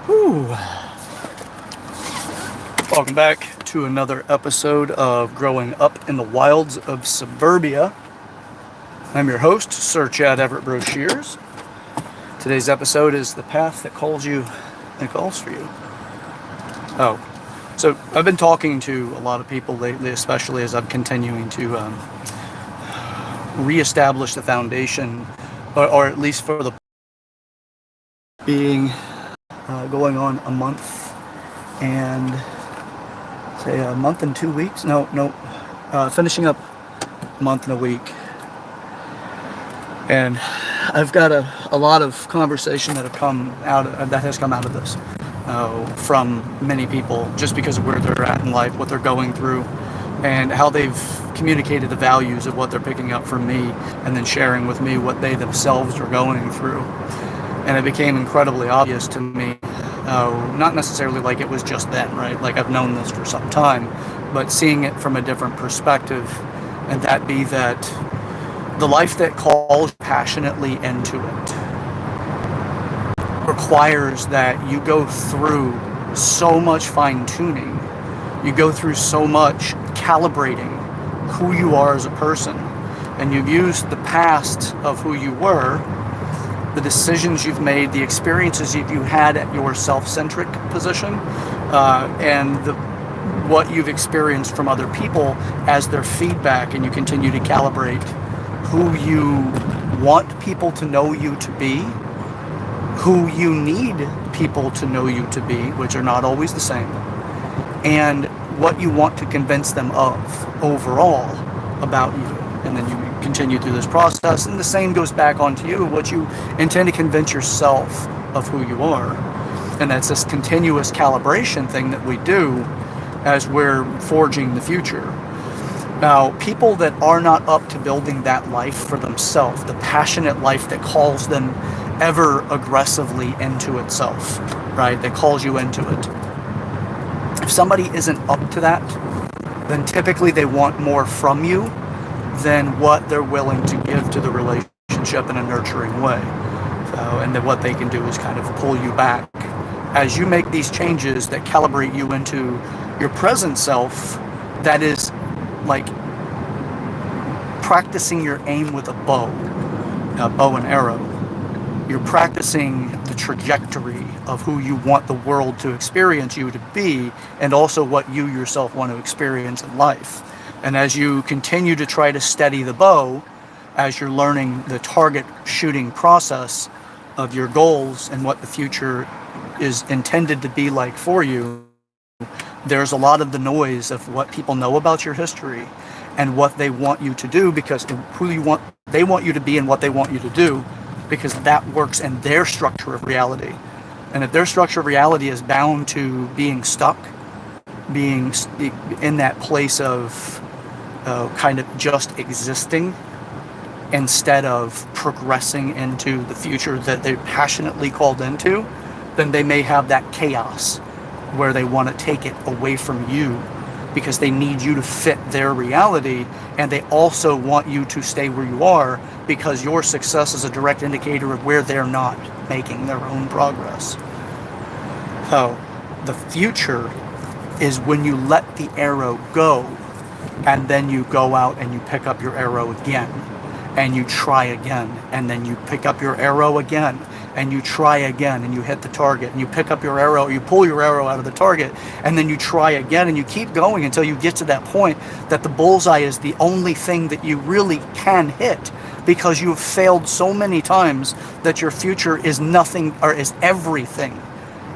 Whew. Welcome back to another episode of Growing Up in the Wilds of Suburbia. I'm your host, Sir Chad Everett Broshears. Today's episode is The Path That Calls You and Calls for You. So I've been talking to a lot of people lately, especially as I'm continuing to reestablish the foundation, or at least for the being going on a month and say a month and 2 weeks. Finishing up a month and a week. And I've got a lot of conversation that has come out of this from many people, just because of where they're at in life, what they're going through, and how they've communicated the values of what they're picking up from me, and then sharing with me what they themselves are going through. And it became incredibly obvious to me, not necessarily like it was just then, right? Like I've known this for some time, but seeing it from a different perspective, and that be that the life that calls passionately into it requires that you go through so much fine-tuning, you go through so much calibrating who you are as a person, and you've used the past of who you were, the decisions you've made, the experiences you had at your self-centric position, and what you've experienced from other people as their feedback, and you continue to calibrate who you want people to know you to be, who you need people to know you to be, which are not always the same, and what you want to convince them of overall about you. And then you continue through this process, and the same goes back onto you, what you intend to convince yourself of who you are. And that's this continuous calibration thing that we do as we're forging the future. Now, people that are not up to building that life for themselves, the passionate life that calls them ever aggressively into itself, right? That calls you into it. If somebody isn't up to that, then typically they want more from you than what they're willing to give to the relationship in a nurturing way. And then what they can do is kind of pull you back. As you make these changes that calibrate you into your present self, that is like practicing your aim with a bow and arrow. You're practicing the trajectory of who you want the world to experience you to be, and also what you yourself want to experience in life. And as you continue to try to steady the bow, as you're learning the target shooting process of your goals and what the future is intended to be like for you, there's a lot of the noise of what people know about your history and what they want you to do, because they want you to be and what they want you to do, because that works in their structure of reality. And if their structure of reality is bound to being stuck, being in that place of kind of just existing instead of progressing into the future that they're passionately called into, then they may have that chaos where they want to take it away from you because they need you to fit their reality, and they also want you to stay where you are because your success is a direct indicator of where they're not making their own progress. So the future is when you let the arrow go, and then you go out and you pick up your arrow again, and you try again, and then you pick up your arrow again, and you try again, and you hit the target, and you pick up your arrow, you pull your arrow out of the target, and then you try again, and you keep going until you get to that point that the bullseye is the only thing that you really can hit, because you have failed so many times that your future is nothing, or is everything,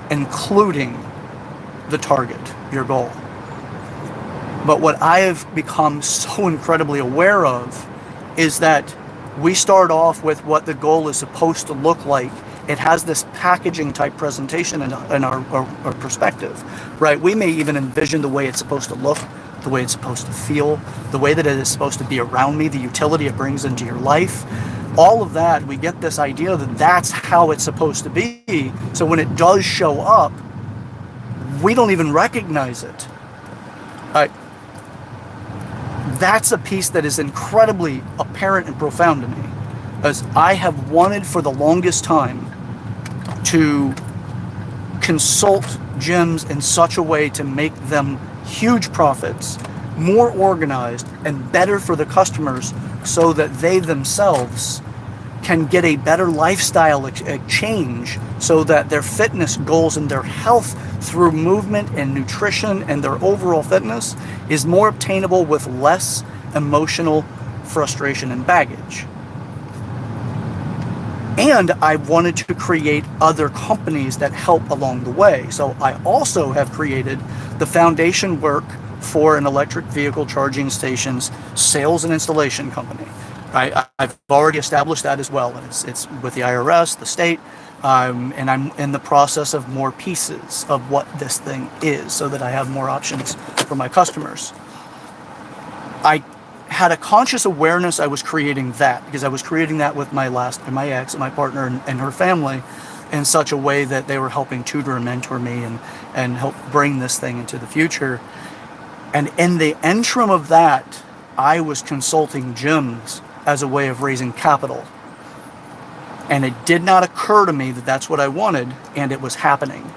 including the target, your goal. But what I have become so incredibly aware of is that we start off with what the goal is supposed to look like. It has this packaging type presentation in our perspective, right? We may even envision the way it's supposed to look, the way it's supposed to feel, the way that it is supposed to be around me, the utility it brings into your life. All of that, we get this idea that that's how it's supposed to be. So when it does show up, we don't even recognize it. That's a piece that is incredibly apparent and profound to me, as I have wanted for the longest time to consult gyms in such a way to make them huge profits, more organized, and better for the customers, so that they themselves can get a better lifestyle change, so that their fitness goals and their health through movement and nutrition and their overall fitness is more obtainable with less emotional frustration and baggage. And I wanted to create other companies that help along the way. So I also have created the foundation work for an electric vehicle charging stations sales and installation company. I've already established that as well. And it's with the IRS, the state, and I'm in the process of more pieces of what this thing is, so that I have more options for my customers. I had a conscious awareness I was creating that, because I was creating that with my ex, my partner, and her family, in such a way that they were helping tutor and mentor me and help bring this thing into the future. And in the interim of that, I was consulting gyms as a way of raising capital. And it did not occur to me that that's what I wanted, and it was happening.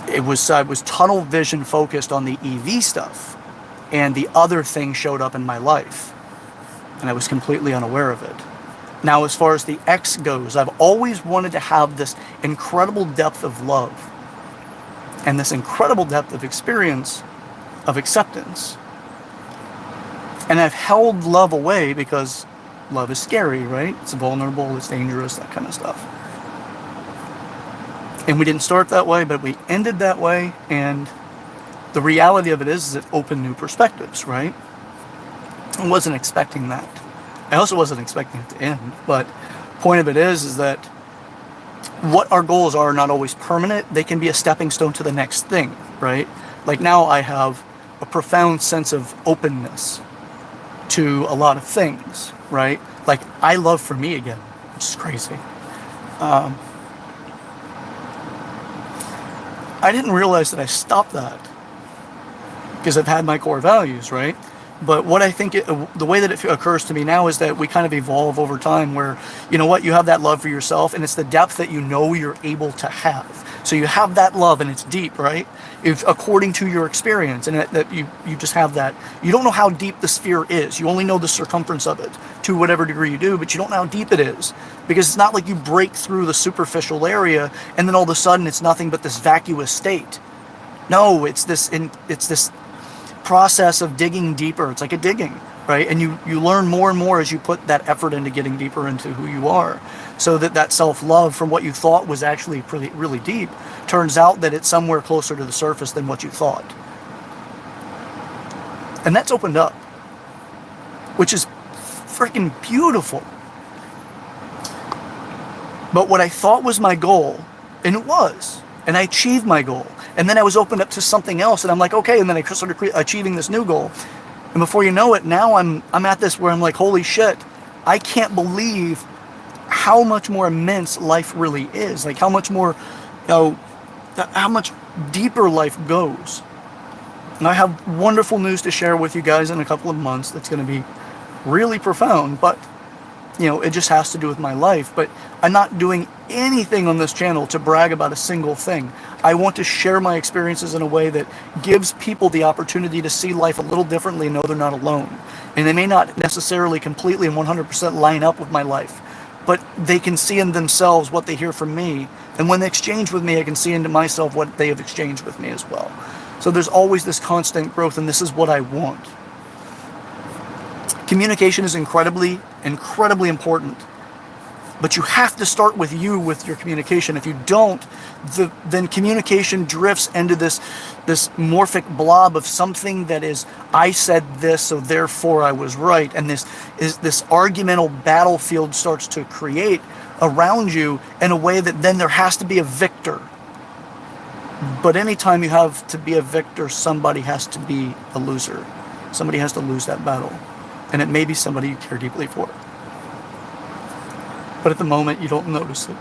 I was tunnel vision focused on the EV stuff, and the other thing showed up in my life, and I was completely unaware of it. Now, as far as the X goes, I've always wanted to have this incredible depth of love and this incredible depth of experience of acceptance. And I've held love away because love is scary, right? It's vulnerable, it's dangerous, that kind of stuff. And we didn't start that way, but we ended that way, and the reality of it is it opened new perspectives, right? I wasn't expecting that. I also wasn't expecting it to end, but point of it is that what our goals are not always permanent. They can be a stepping stone to the next thing, right? Like now I have a profound sense of openness to a lot of things, right? Like I love for me again, which is crazy. I didn't realize that I stopped that, because I've had my core values, right? But what I think, the way that it occurs to me now is that we kind of evolve over time where, you know what, you have that love for yourself, and it's the depth that you know you're able to have. So you have that love, and it's deep, right? If according to your experience, and that you just have that. You don't know how deep the sphere is. You only know the circumference of it to whatever degree you do, but you don't know how deep it is, because it's not like you break through the superficial area and then all of a sudden it's nothing but this vacuous state. No, it's this process of digging deeper. It's like a digging, right? And you learn more and more as you put that effort into getting deeper into who you are, so that self-love from what you thought was actually really deep turns out that it's somewhere closer to the surface than what you thought. And that's opened up, which is freaking beautiful. But what I thought was my goal, and it was, and I achieved my goal, and then I was opened up to something else, and I'm like, okay, and then I started achieving this new goal. And before you know it, now I'm at this where I'm like, holy shit, I can't believe how much more immense life really is. Like how much more, how much deeper life goes. And I have wonderful news to share with you guys in a couple of months that's going to be really profound, but it just has to do with my life. But I'm not doing anything on this channel to brag about a single thing. I want to share my experiences in a way that gives people the opportunity to see life a little differently and know they're not alone. And they may not necessarily completely and 100% line up with my life, but they can see in themselves what they hear from me. And when they exchange with me, I can see into myself what they have exchanged with me as well. So there's always this constant growth, and this is what I want. Communication is incredibly, incredibly important. But you have to start with you with your communication. If you don't, then communication drifts into this morphic blob of something that is, I said this, so therefore I was right. And this argumental battlefield starts to create around you in a way that then there has to be a victor. But anytime you have to be a victor, somebody has to be a loser. Somebody has to lose that battle. And it may be somebody you care deeply for. But at the moment, you don't notice it.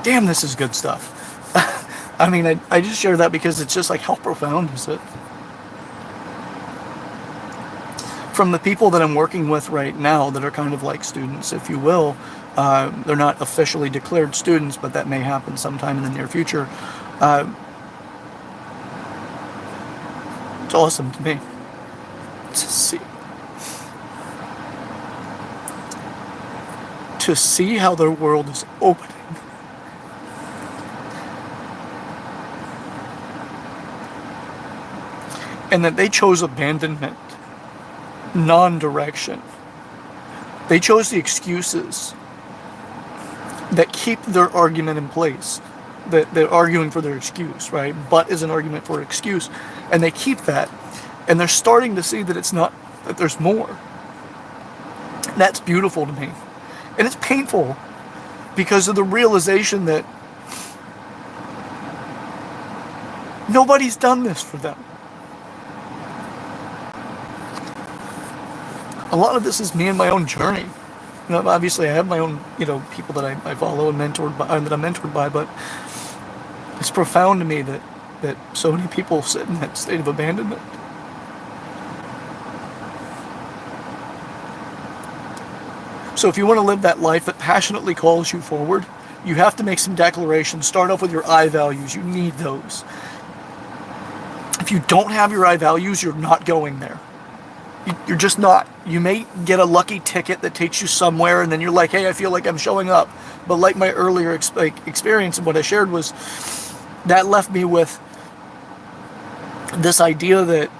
Damn, this is good stuff. I mean, I just share that because it's just like, how profound is it? from the people that I'm working with right now that are kind of like students, if you will, they're not officially declared students, but that may happen sometime in the near future. It's awesome to me to see how their world is opening. And that they chose abandonment, non-direction. They chose the excuses that keep their argument in place. That they're arguing for their excuse, right? But is an argument for excuse. And they keep that. And they're starting to see that it's not, that there's more. That's beautiful to me. And it's painful because of the realization that nobody's done this for them. A lot of this is me and my own journey. You know, obviously I have my own, people that I follow and that I'm mentored by, but it's profound to me that so many people sit in that state of abandonment. So if you want to live that life that passionately calls you forward, you have to make some declarations. Start off with your I values. You need those. If you don't have your I values, you're not going there. You're just not. You may get a lucky ticket that takes you somewhere, and then you're like, hey, I feel like I'm showing up. But like my earlier experience and what I shared was, that left me with this idea that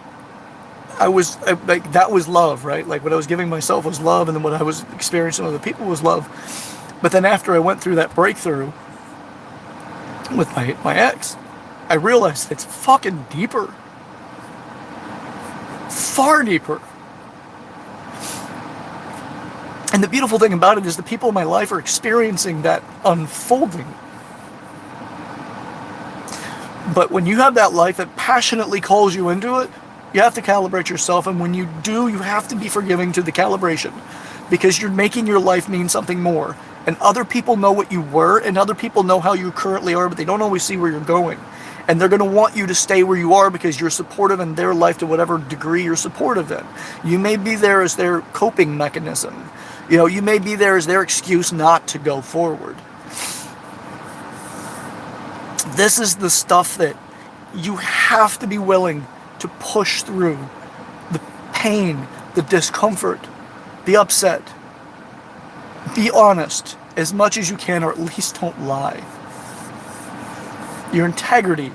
that was love, right? Like what I was giving myself was love, and then what I was experiencing with other people was love. But then after I went through that breakthrough with my ex, I realized it's fucking deeper. Far deeper. And the beautiful thing about it is the people in my life are experiencing that unfolding. But when you have that life that passionately calls you into it, you have to calibrate yourself. And when you do, you have to be forgiving to the calibration, because you're making your life mean something more. And other people know what you were, and other people know how you currently are, but they don't always see where you're going. And they're going to want you to stay where you are because you're supportive in their life to whatever degree you're supportive in. You may be there as their coping mechanism. You may be there as their excuse not to go forward. This is the stuff that you have to be willing to push through. The pain, the discomfort, the upset. Be honest as much as you can, or at least don't lie. Your integrity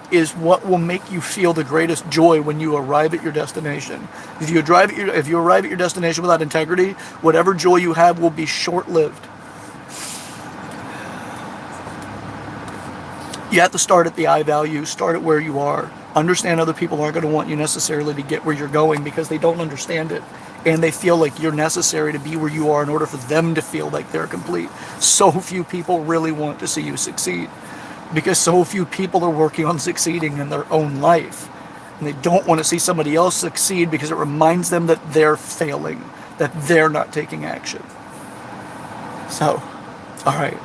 is what will make you feel the greatest joy when you arrive at your destination. If you arrive at your destination without integrity, whatever joy you have will be short-lived. You have to start at the I value, start at where you are. Understand other people aren't going to want you necessarily to get where you're going because they don't understand it. And they feel like you're necessary to be where you are in order for them to feel like they're complete. So few people really want to see you succeed, because so few people are working on succeeding in their own life. And they don't want to see somebody else succeed because it reminds them that they're failing, that they're not taking action. So, all right.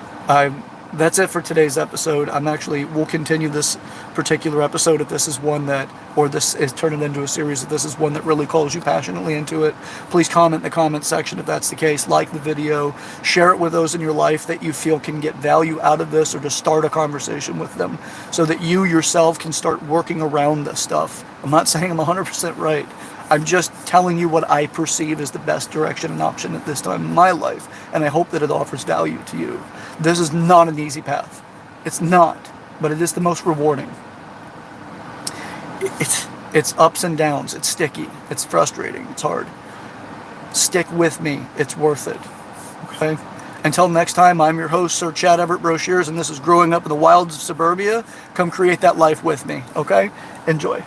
That's it for today's episode. We'll continue this particular episode if this is one that, or this is turning into a series, if this is one that really calls you passionately into it. Please comment in the comment section if that's the case. Like the video, share it with those in your life that you feel can get value out of this, or to start a conversation with them so that you yourself can start working around this stuff. I'm not saying I'm 100% right. I'm just telling you what I perceive as the best direction and option at this time in my life, and I hope that it offers value to you. This is not an easy path. It's not, but it is the most rewarding. It's ups and downs. It's sticky. It's frustrating. It's hard. Stick with me. It's worth it. Okay? Until next time, I'm your host, Sir Chad Everett Brochures, and this is Growing Up in the Wilds of Suburbia. Come create that life with me. Okay? Enjoy.